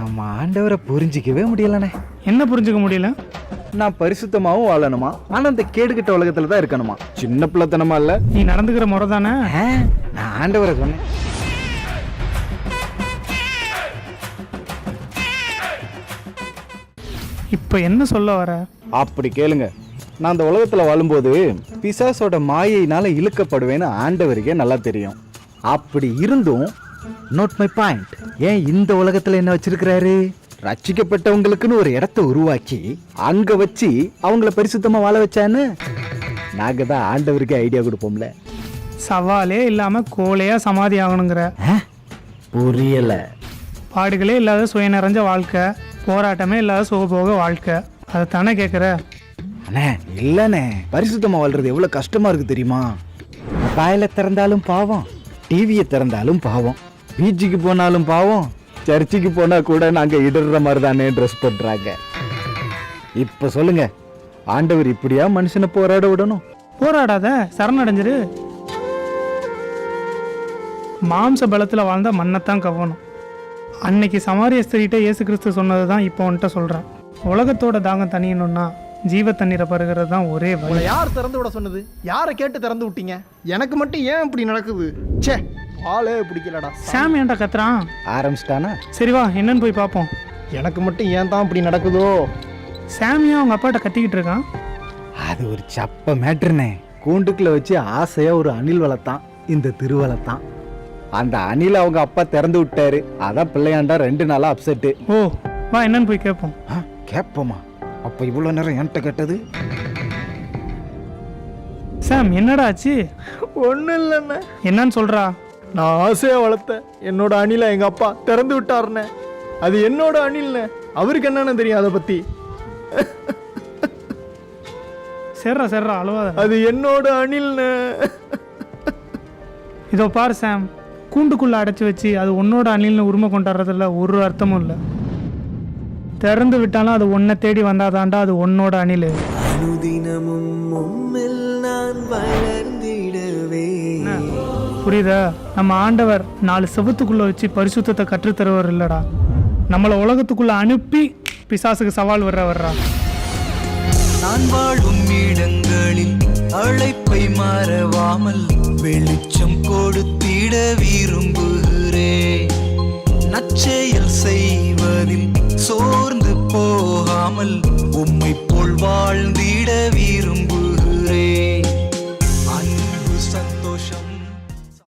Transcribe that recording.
நம்ம ஆண்டவரை புரிஞ்சிக்கவே முடியலண்ணே. என்ன புரிஞ்சுக்க முடியல? நான் பரிசுத்தமாவும் வாழணுமா, ஆனா அந்த கேடுகிட்ட உலகத்துல தான் இருக்கணுமா? சின்ன பிள்ளைத்தனமா இல்ல? நீ நடந்துக்கிற முறை தானே. நான் ஆண்டவரை சொன்னேன். இப்ப என்ன சொல்ல வர? அப்படி கேளுங்க. நான் அந்த உலகத்துல வாழும்போது பிசாசோட மாயையினால இழுக்கப்படுவேன்னு ஆண்டவருக்கே நல்லா தெரியும். அப்படி இருந்தும் நோட் மை பாயிண்ட், ஏன் இந்த உலகத்துல என்ன வச்சிருக்கிறாரு? ரட்சிக்கப்பட்டவங்களுக்குன்னு ஒரு இடத்த உருவாக்கி அங்க வச்சு அவங்கள பரிசுத்தமா வாழ வச்சான்னு நாங்க தான் ஆண்டவருக்கு ஐடியா கொடுப்போம்ல. சவாலே இல்லாம கோலையா சமாதி ஆகணுங்கிற? புரியல. பாடுகளே இல்லாத சுய நிறைஞ்ச வாழ்க்கை, போராட்டமே இல்லாத சுகபோக வாழ்க்கை, அதை தானே கேட்குற? அண்ணே இல்லண்ணே, பரிசுத்தமா வாழ்றது எவ்வளவு கஷ்டமா இருக்கு தெரியுமா? மொபைல திறந்தாலும் பாவம், டிவியை திறந்தாலும் பாவம், பீச்சுக்கு போனாலும் பாவம், சர்ச்சுக்கு போனா கூட நாங்க இடற மாதிரி தானே ட்ரெஸ் பண்றாங்க. இப்ப சொல்லுங்க, ஆண்டவர் இப்படியா மனுஷனை போராட விடணும்? போராடாத, சரணடைஞ்சிரு. மாம்ச பலத்தில் வாழ்ந்தா மண்ணைத்தான் கவனம். அன்னைக்கு சமாரிய ஸ்திரீட்ட இயேசு கிறிஸ்து சொன்னது தான் இப்போ உன்கிட்ட சொல்கிறேன். உலகத்தோட தாகம் தணியணும்னா ஜீவ தண்ணீரை பருகிறது தான் ஒரே வழி. யார் திறந்து விட சொன்னது? யாரை கேட்டு திறந்து விட்டீங்க? எனக்கு மட்டும் ஏன் இப்படி நடக்குது? சே, ஆளே பிடிக்கலடா. சாம் ஏன்டா கத்துறான்? ஆரம்பிச்சிட்டானா? சரி வா, என்னன்னு போய் பார்ப்போம். எனக்கு மட்டும் ஏன் தான் இப்படி நடக்குதோ? சாமியா அவங்க அப்பாட்ட கத்திக்கிட்டு இருக்கான். அது ஒரு சப்ப மேட்ருனே. கூண்டுக்குள்ள வச்சு ஆசையா ஒரு அணில் வளர்த்தான், இந்த திருவளத்தான். அந்த அணில் அவங்க அப்பா திறந்து விட்டாரு. அதான் பிள்ளையாண்டா 2 நாளா அப்செட்டு. ஓ வா, என்னன்னு போய் கேட்போம். கேட்போமா? அப்ப இவ்வளவு நேரம் என்கிட்ட கேட்டது? சாம் என்னடா ஆச்சு? ஒன்றும் இல்லைண்ணே. என்னன்னு சொல்றா? நான் ஆசையா வளர்த்தேன் என்னோட அணிலை எங்க அப்பா திறந்து விட்டாருண்ணே. அது என்னோட அணில்ண்ணே. அவருக்கு என்னன்னு தெரியும் அதை பத்தி? சரிடா சரிடா, அழுவாத. அது என்னோட அணில்ண்ணே. இதோ பாரு சாம், கூண்டுக்குள்ள அடைச்சி வச்சு அது உன்னோட அணில்னு உரிமை கொண்டாடுறதுல ஒரு அர்த்தமும் இல்லை. திறந்து விட்டாலும் அது உன்னை தேடி வந்தாதாண்டா அது உன்னோட அணில். புரியுதா? நம்ம ஆண்டவர் 4 செவத்துக்குள்ள வச்சு பரிசுத்தத்தை கற்றுத்தருவர் இல்லடா, நம்மளை உலகத்துக்குள்ள அனுப்பி பிசாசுக்கு சவால் வர்றா. நான் வாழும் இடங்களில் அழைப்பை மறவாமல் வெளிச்சம் கொடுத்திட வீரும்